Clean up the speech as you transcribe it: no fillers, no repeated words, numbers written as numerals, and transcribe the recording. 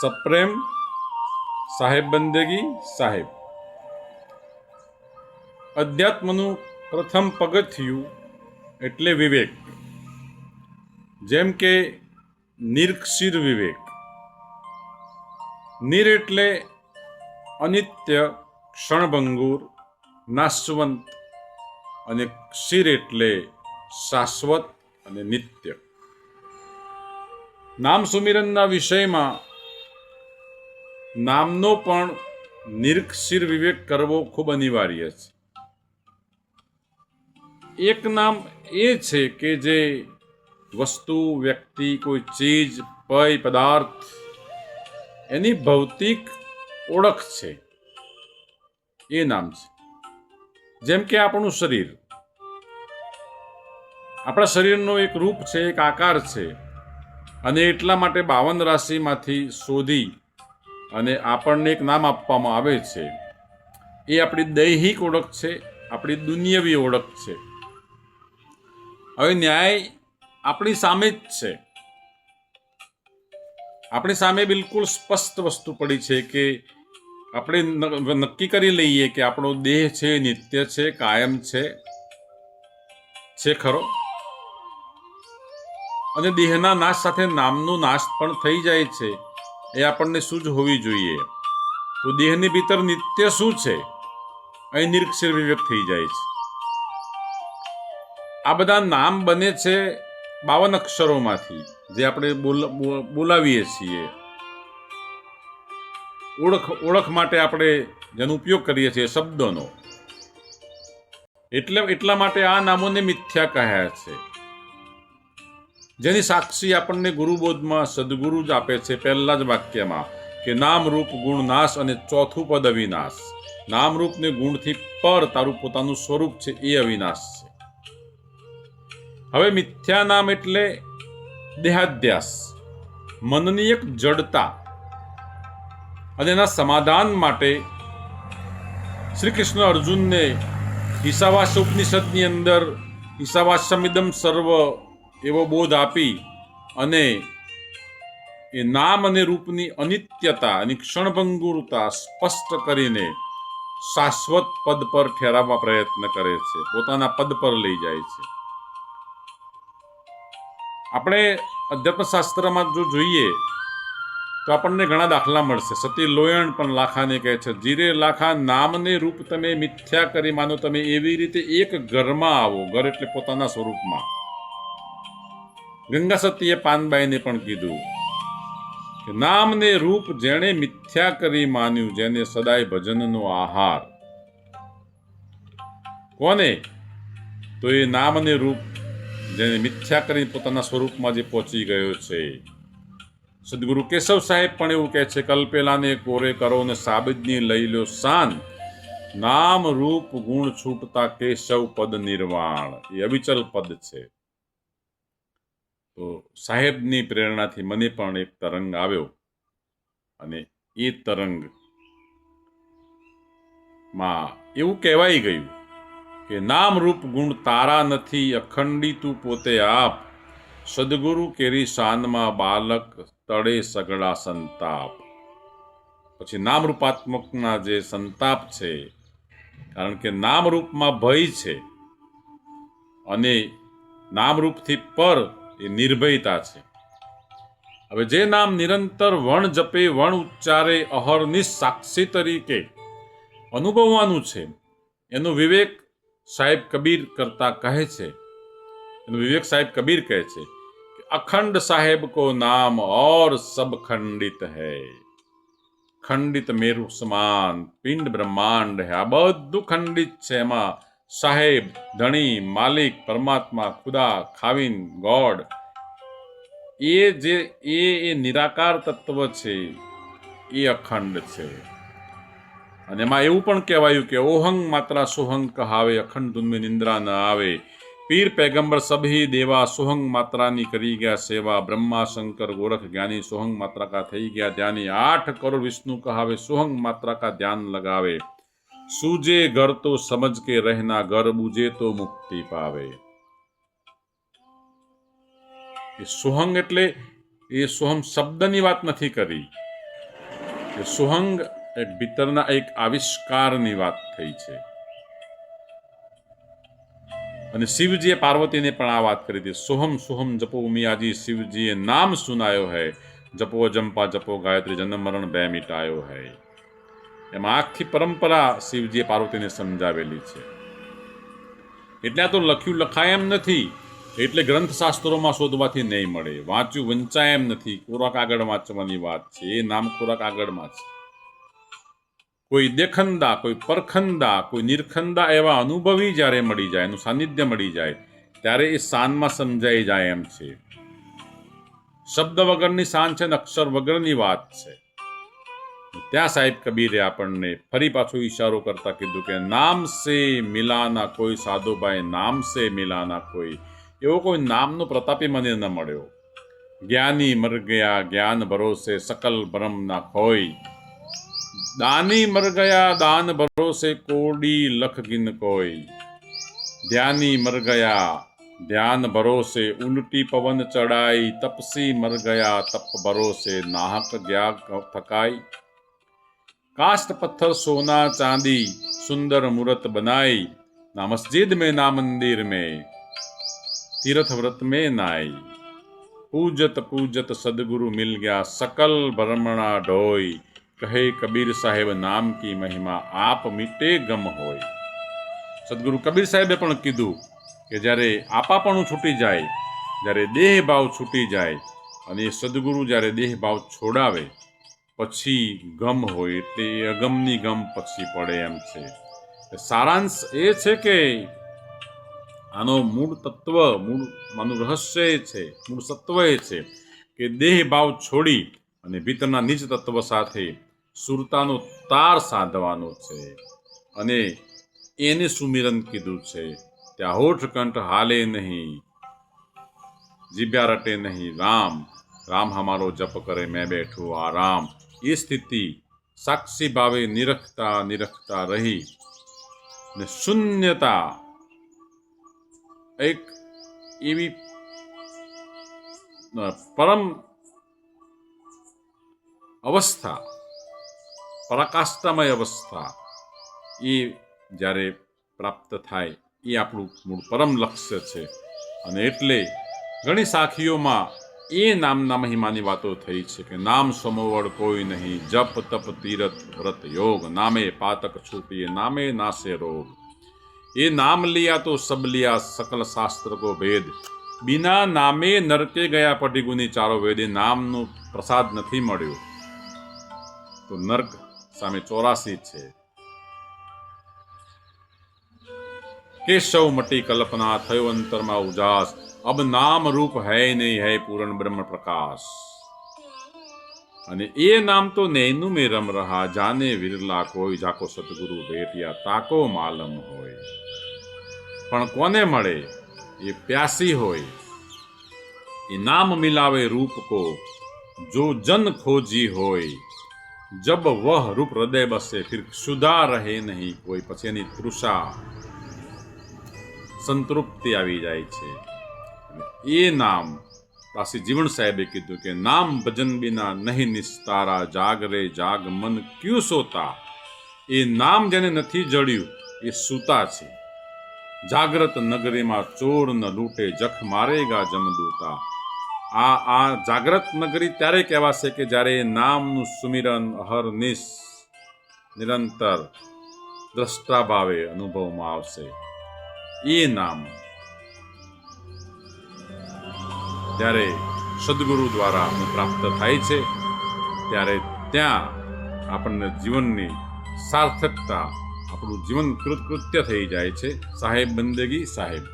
સપ્રેમ, સાહેબ બંદેગી, સાહેબ. અધ્યાત્મનું પ્રથમ પગથિયું એટલે વિવેક. જેમ કે નિર્ક્ષીર વિવેક. નિર એટલે અનિત્ય, ક્ષણભંગુર, નાશવંત, અને ક્ષીર એટલે શાશ્વત અને નિત્ય. નામ સુમિરનના વિષયમાં નામનો પણ નિર્ક્ષીર વિવેક કરવો ખૂબ અનિવાર્ય છે. એક નામ એ છે કે જે વસ્તુ, વ્યક્તિ, કોઈ ચીજ, પેય પદાર્થ એની ભૌતિક ઓળખ છે, એ નામ છે. જેમ કે આપણું શરીર, આપણા શરીરનો એક રૂપ છે, એક આકાર છે, અને એટલા માટે 52 રાશિમાંથી શોધી અને આપણને એક નામ આપવામાં આવે છે. એ આપણી દૈહિક ઓળખ છે, આપણી દુનિયાવી ઓળખ છે. હવે ન્યાય આપણી સામે જ છે. આપણી સામે બિલકુલ સ્પષ્ટ વસ્તુ પડી છે કે આપણે નક્કી કરી લઈએ કે આપણો દેહ છે, નિત્ય છે, કાયમ છે ખરો. અને દેહના નાશ સાથે નામનો નાશ પણ થઈ જાય છે. એ આપણને સૂઝ હોવી જોઈએ. તો દેહની ભીતર નિત્ય શું છે, અહીં નિર્ક્ષીર વિવેક થઈ જાય છે. આ બધા નામ બને છે 52 અક્ષરોમાંથી, જે આપણે બોલાવીએ છીએ. ઓળખ માટે આપણે જેનો ઉપયોગ કરીએ છીએ શબ્દોનો. એટલા માટે આ નામોને મિથ્યા કહ્યા છે, જેની સાક્ષી આપણને ગુરુબોધમાં સદગુરુ જ આપે છે. પહેલા જ વાક્યમાં કે નામ રૂપ ગુણ નાશ, અને ચોથું પદ અવિનાશ. નામ રૂપ ને ગુણથી પર તારું પોતાનું સ્વરૂપ છે, એ અવિનાશ છે. હવે મિથ્યા નામ એટલે દેહાધ્યાસ, મનની એક જડતા. અને એના સમાધાન માટે શ્રી કૃષ્ણ અર્જુનને ઈશાવાસ્ય ઉપનિષદની અંદર ઈશાવાસ્યમિદમ સર્વ એવો બોધ આપી અને એ નામ અને રૂપની અનિત્યતા અને ક્ષણભંગુરતા સ્પષ્ટ કરીને શાશ્વત પદ પર ઠેરાવવા પ્રયત્ન કરે છે, પોતાના પદ પર લઈ જાય છે. આપણે અધ્યાત્મશાસ્ત્રમાં જો જોઈએ તો આપણને ઘણા દાખલા મળશે. સતી લોયણ પણ લાખાને કહે છે, જીરે લાખા નામને રૂપ તમે મિથ્યા કરી માનો. તમે એવી રીતે એક ઘરમાં આવો, ઘર એટલે પોતાના સ્વરૂપમાં. ગંગા સતીએ પાનબાઈને પણ કીધું કે નામને રૂપ જેણે મિથ્યા કરી માન્યું, જેને સદાય ભજનનો આહાર. કોને? તો એ નામ અને રૂપ જેને મિથ્યા કરી પોતાના સ્વરૂપમાં જે પહોંચી ગયો છે. સદગુરુ કેશવ સાહેબ પણ એવું કહે છે, કલ્પેલાને કોરે કરો ને સાબિતની લઈ લો શાન. નામ રૂપ ગુણ છૂટતા કેશવ પદ નિર્વાણ. એ અવિચલ પદ છે. તો સાહેબની પ્રેરણાથી મને પણ એક તરંગ આવ્યો, અને એ તરંગમાં એવું કહેવાય ગયું કે નામ રૂપ ગુણ તારા નથી, અખંડી તું પોતે આપ. સદગુરુ કેરી શાનમાં બાલક તળે સગળા સંતાપ. પછી નામરૂપાત્મકના જે સંતાપ છે, કારણ કે નામરૂપમાં ભય છે, અને નામરૂપથી પર એ નિર્ભયતા છે. હવે જે નામ નિરંતર વણ જપે, વણ ઉચ્ચારે, અહર્નિશ સાક્ષી તરીકે અનુભવવાનું છે, એનો વિવેક સાહેબ કબીર કરતા કહે છે. એનો વિવેક સાહેબ કબીર કહે છે કે અખંડ સાહેબ કો નામ और सब खंडित है. ખંડિત મેરુ સમાન પિંડ બ્રહ્માંડ હે. આ બધું ખંડિત છે. એમાં સાહેબ, ધણી, માલિક, પરમાત્મા, ખુદા, ખાવિન, ગોડ, એ જે એ નિરાકાર તત્વ છે, એ અખંડ છે. અને એમાં એવું પણ કહેવાયું કે ઓહંગ માત્રા સોહંગ કહાવે, અખંડ ધૂન મેં નિંદ્રા ન આવે. પીર પૈગંબર સભી દેવા સોહંગ માત્રાની કરી ગયા સેવા. બ્રહ્મા શંકર ગોરખ જ્ઞાની સોહંગ માત્રા કા થઈ ગયા ધ્યાની. 8 કરોડ વિષ્ણુ કહાવે, સોહંગ માત્રા કા ધ્યાન લગાવે. સૂજે ઘર તો સમજ કે રહેના, ઘર બૂજે તો મુક્તિ પાવે. એ સોહંગ એટલે એ સોહમ શબ્દની વાત નથી કરી, કે સુહંગ એક ભીતરના એક આવિષ્કારની વાત થઈ છે. અને શિવજીએ પાર્વતીને પણ આ વાત કરી હતી. સોહમ સોહમ જપો ઉમિયાજી શિવજીએ નામ સુનાયો હૈ, જપો જંપા જપો ગાયત્રી જન્મ મરણ બે મિટાયો હૈ. એમાં આખી પરંપરા શિવજીએ પાર્વતીને સમજાવેલી છે. એટલે આ તો લખ્યું લખાય એમ નથી, એટલે ગ્રંથશાસ્ત્રોમાં શોધવાથી નહીં મળે. વાંચ્યું વંચાય એમ નથી, કોરા કાગળ વાંચવાની વાત છે. એ નામ કોરા કાગળમાં છે. કોઈ દેખંદા, કોઈ પરખંદા, કોઈ નિરખંદા એવા અનુભવી જ્યારે મળી જાય, એનું સાનિધ્ય મળી જાય, ત્યારે એ શાનમાં સમજાઈ જાય એમ છે. શબ્દ વગરની શાન છે ને અક્ષર વગરની વાત છે. ત્યાં સાહેબ કબીરે આપણને ફરી પાછો ઈશારો કરતા કીધું કે નામ સે મિલાના કોઈ સાધુભાઈ, નામ સે મિલાના કોઈ. એવો કોઈ નામનો પ્રતાપી મને ન મળ્યો. જ્ઞાની મર ગયા જ્ઞાન ભરોસે, સકલ ભરમ ના ખોઈ. દાની મર ગયા દાન ભરોસે, કોડી લખ ગિન કોઈ. ધ્યાની મર ગયા ધ્યાન ભરોસે, ઉલટી પવન ચડાઈ. તપસી મર ગયા તપ ભરોસે, નાહક ગયા થકાઈ. काष्ट पत्थर सोना चांदी सुंदर मूर्त बनाई. ना मस्जिद में ना मंदिर में, तीर्थ व्रत में नाई. पूजत पूजत सदगुरु मिल गया, सकल भ्रमणा ढोई. कहे कबीर साहेब नाम की महिमा, आप मीटे गम હોય. સદગુરુ કબીર સાહેબે પણ કીધું કે જ્યારે આપાપણું છૂટી જાય, જ્યારે દેહ ભાવ છૂટી જાય, અને એ સદગુરુ જ્યારે દેહ ભાવ છોડાવે પછી ગમ હોય, એટલે એ અગમની ગમ પછી પડે એમ છે. સારાંશ એ છે કે આનો મૂળ તત્વ, આનું રહસ્ય એ છે, મૂળ સત્વ એ છે કે દેહ ભાવ છોડી અને ભીતરના નીચ તત્વ સાથે સુરતાનો તાર સાધવાનો છે. અને એને સુમિરન કીધું છે. ત્યાં હોઠ કંઠ હાલે નહીં, જીભ્યા રટે નહીં રામ, રામ હમારો જપ કરે મેં બેઠું આરામ. એ સ્થિતિ સાક્ષી ભાવે નિરખતા નિરખતા રહી ને શૂન્યતા એક એવી પરમ અવસ્થા, પરાકાષ્ઠામય અવસ્થા, એ જ્યારે પ્રાપ્ત થાય એ આપણું મૂળ પરમ લક્ષ્ય છે. અને એટલે ઘણી સાખીઓમાં એ નામના મહિમાની વાતો થઈ છે કે નામ સમોવડ કોઈ નહીં, જપ તપ તીરથ વ્રત યોગ. નામે પાતક છૂટીએ, નામે નાશે રોગ. એ નામ લિયા તો સબ લિયા, સકલ શાસ્ત્ર કો ભેદ. બિના નામે નરકે ગયા પટીગુની ચારો વેદ. એ નામનો પ્રસાદ નથી મળ્યો તો નર્ક સામે 84 છે. કેશવ મટી કલ્પના, થયો અંતરમાં ઉજાસ. અબ નામ રૂપ હૈ નહીં, હૈ પૂરણ બ્રહ્મ પ્રકાશ. અને એ નામ તો નૈનું મેં રમ રહા, જાને વિરલા કોઈ. જાકો સતગુરુ ભેટિયા, તાકો માલમ હોય. પણ કોને મળે? એ પ્યાસી હોય. એ નામ મિલાવે રૂપ કો, જો જન ખોજી હોય. જબ વહ રૂપ હૃદય બસે, ફિર ક્ષુધા રહે નહીં કોઈ. પછી એની તૃષા, સંતૃપ્તિ આવી જાય છે. એ નામ દાસી જીવણ સાહેબે કીધું કે નામ ભજન બિના નહીં નિસ્તારા, જાગ રે જાગ મન ક્યું સોતા. એ નામ જેને નથી જડ્યું એ સૂતા છે. જાગ્રત નગરીમાં ચોર ન લૂંટે, જખ મારેગા જમદૂતા. આ જાગ્રત નગરી ત્યારે કહેવાશે કે જ્યારે નામનું સુમિરન અહર્નિશ નિરંતર દ્રષ્ટા ભાવે અનુભવમાં આવશે. એ નામ જ્યારે સદગુરુ દ્વારા પ્રાપ્ત થાય છે ત્યારે ત્યાં આપણને જીવનની સાર્થકતા, આપણું જીવન કૃતકૃત્ય થઈ જાય છે. સાહેબ બંદગી સાહેબ.